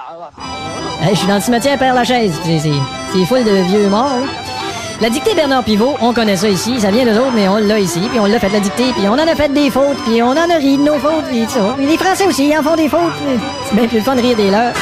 Hey, je suis dans le cimetière Père-Lachaise. C'est full de vieux morts, là. La dictée Bernard Pivot, on connaît ça ici, ça vient d'eux autres, mais on l'a ici, puis on l'a fait la dictée, puis on en a fait des fautes, puis on en a ri de nos fautes, puis tout ça. Mais les Français aussi, ils en font des fautes. C'est bien plus le fun de rire des leurs.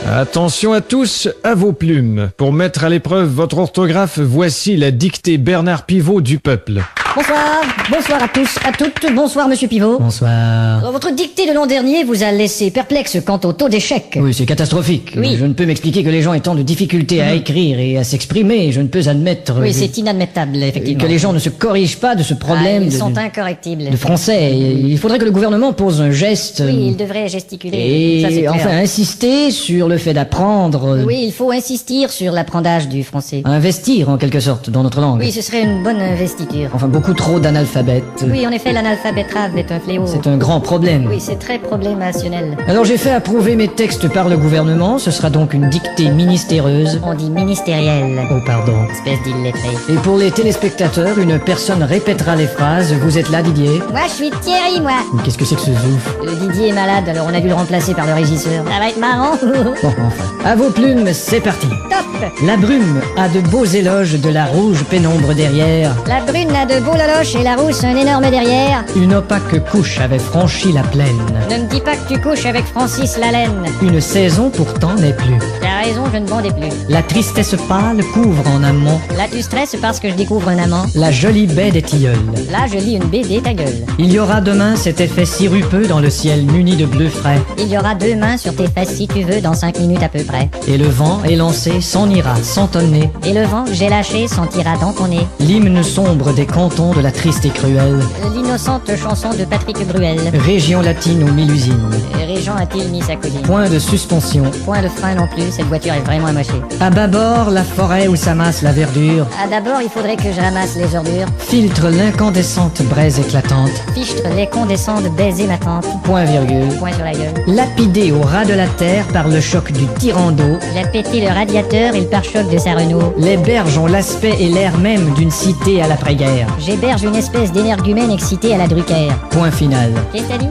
Attention à tous, à vos plumes. Pour mettre à l'épreuve votre orthographe, voici la dictée Bernard Pivot du peuple. Bonsoir, bonsoir à tous, à toutes, bonsoir Monsieur Pivot. Bonsoir. Alors, votre dictée de l'an dernier vous a laissé perplexe quant au taux d'échec. Oui, c'est catastrophique. Oui. Je ne peux m'expliquer que les gens aient tant de difficultés à écrire et à s'exprimer. Je ne peux admettre... Oui, c'est inadmettable, effectivement. Que les gens ne se corrigent pas de ce problème ils sont incorrectibles. de français. Il faudrait que le gouvernement pose un geste... Oui, il devrait gesticuler. Et ça, c'est clair. enfin, insister sur le fait d'apprendre... Oui, il faut insister sur l'apprentissage du français. Investir, en quelque sorte, dans notre langue. Oui, ce serait une bonne investiture. Enfin, beaucoup trop d'analphabètes. Oui, en effet, l'analphabétrave est un fléau. C'est un grand problème. Oui, c'est très problémationnel. Alors j'ai fait approuver mes textes par le gouvernement. Ce sera donc une dictée ministéreuse. On dit ministériel. Oh, pardon. Espèce d'illettré. Et pour les téléspectateurs, une personne répétera les phrases. Vous êtes là, Didier? Moi, je suis Thierry, moi. Mais qu'est-ce que c'est que ce zouf? Didier est malade, alors on a dû le remplacer par le régisseur. Ça va être marrant. Bon, enfin. À vos plumes, c'est parti. Top. La brume a de beaux éloges de la rouge pénombre derrière. La brune a de beaux loloches et la rousse un énorme derrière. Une opaque couche avait franchi la plaine. Ne me dis pas que tu couches avec Francis Lalaine. Une saison pourtant n'est plus. T'as raison, je ne bandais plus. La tristesse pâle couvre en amont Là, tu stresses parce que je découvre un amant. la jolie baie des tilleuls. Là, je lis une BD, ta gueule. Il y aura demain cet effet sirupeux dans le ciel muni de bleu frais. Il y aura 2 mains sur tes fesses si tu veux dans 5 minutes à peu près. Et le vent élancé s'en ira sans tonner. Et le vent que j'ai lâché sentira dans ton nez. L'hymne sombre des cantons de la triste et cruelle L'innocente chanson de Patrick Bruel. région latine aux 1000 usines. Régent a-t-il mis sa cousine? Point de suspension. Point de frein non plus, cette voiture est vraiment amochée. À bâbord, la forêt où s'amasse la verdure Ah, d'abord, il faudrait que je ramasse les ordures. filtre l'incandescente braise éclatante. Fichtre les condescends de baiser ma tante. Point virgule. Point sur la gueule. Lapidé au ras de la terre par le choc du tyran d'eau. Il a pété le radiateur et le pare-choc de sa Renault. Les berges ont l'aspect et l'air même d'une cité à l'après-guerre. J'héberge une espèce d'énergumène excité à la Drucker. Point final. Qu'est-ce que t'as dit?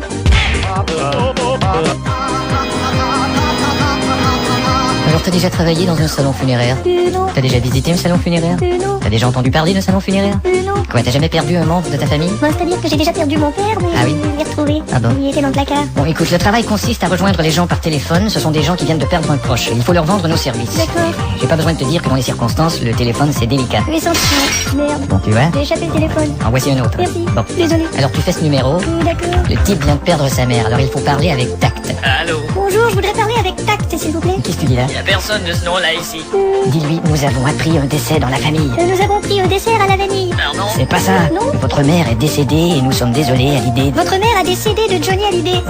Alors t'as déjà travaillé dans un salon funéraire? Non. T'as déjà visité un salon funéraire? Non. T'as déjà entendu parler d'un salon funéraire? Non. Quoi, t'as jamais perdu un membre de ta famille? Bon, c'est-à-dire que j'ai déjà perdu mon père, mais Ah oui. je l'ai retrouvé. Ah bon? Il était dans le placard. Bon, écoute, le travail consiste à rejoindre les gens par téléphone. Ce sont des gens qui viennent de perdre un proche. Il faut leur vendre nos services. D'accord. J'ai pas besoin de te dire que dans les circonstances, le téléphone c'est délicat. Oui, senti. Merde. Bon, tu vois? J'ai échappé le téléphone. En voici un autre. Merci. Bon. Désolé. Alors tu fais ce numéro. D'accord. Le type vient de perdre sa mère, alors il faut parler avec tact. Bonjour, je voudrais parler avec tact, s'il vous plaît. Qu'est-ce que tu dis là? Il y a personne de ce nom-là ici. Dis-lui, nous avons appris un décès dans la famille. Nous avons pris un dessert à la vanille. Pardon? C'est pas ça. Non. Votre mère est décédée et nous sommes désolés à l'idée de... Votre mère a décédé de Johnny Hallyday.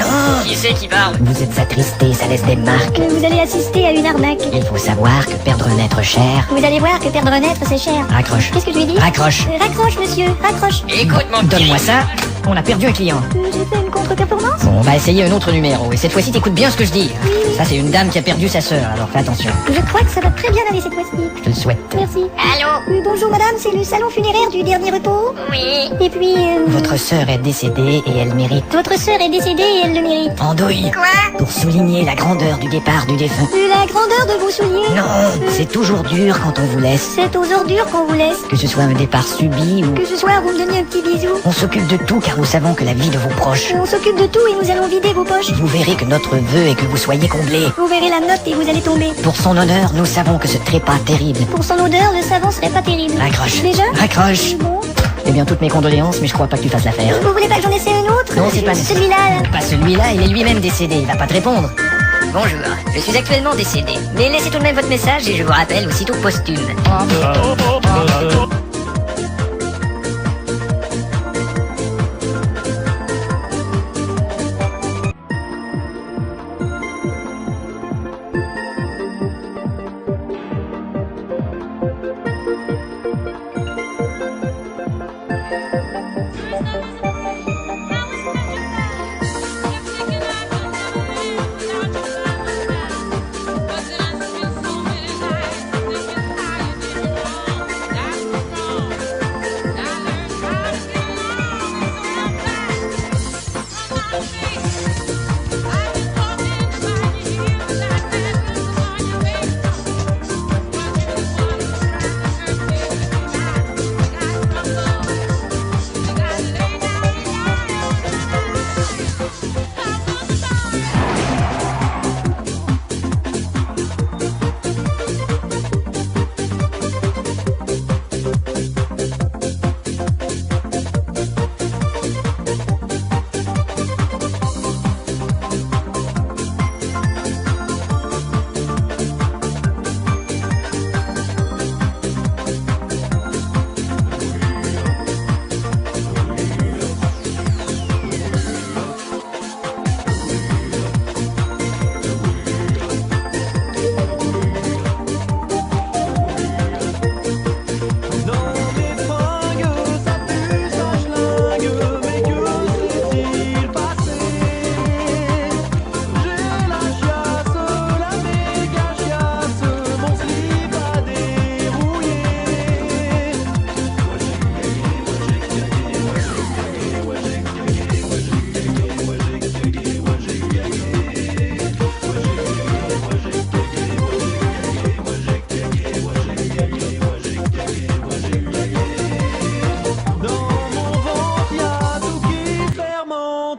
Qui c'est qui parle? Vous êtes attristé, ça laisse des marques. Vous allez assister à une arnaque. Il faut savoir que perdre un être cher... Vous allez voir que perdre un être, c'est cher. Raccroche. Qu'est-ce que je lui ai dit? Raccroche. Raccroche, monsieur, raccroche. Écoute mon petit. Donne-moi ça. On a perdu un client. J'ai fait une contre-performance. Bon, on va essayer un autre numéro. Et cette fois-ci, t'écoutes bien ce que je dis. Ça, c'est une dame qui a perdu sa sœur, alors fais attention. Je crois que ça va très bien aller cette fois-ci. Je te le souhaite. Merci. Allô? Bonjour madame, c'est le salon funéraire du dernier repos. Oui. Et puis, Votre sœur est décédée et elle mérite... votre sœur est décédée et elle le mérite. Andouille. Quoi? Pour souligner la grandeur du départ du défunt. La grandeur de vos souliers. Non, c'est toujours dur quand on vous laisse. C'est aux ordures qu'on vous laisse. Que ce soit un départ subi ou... Que ce soir, vous me donniez un petit bisou. On s'occupe de tout car nous savons que la vie de vos proches... On s'occupe de tout et nous allons vider vos poches. Vous verrez que notre vœu est que vous soyez comblés. Vous verrez la note et vous allez tomber. Pour son honneur, nous savons que ce trépas terrible... Pour son odeur, le savon serait pas terrible. Raccroche. Déjà? Raccroche. Bon. Eh bien, toutes mes condoléances, mais je crois pas que tu fasses l'affaire. Vous voulez pas que j'en essaie un autre? Non, c'est pas nécessaire. celui-là. Pas celui-là, il est lui-même décédé, il va pas te répondre. Bonjour, je suis actuellement décédé. Mais laissez tout de même votre message et je vous rappelle aussitôt posthume.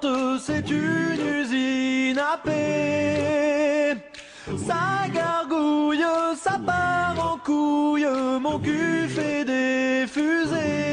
plante, c'est une usine à paix. Ça gargouille, ça part en couille, mon cul fait des fusées.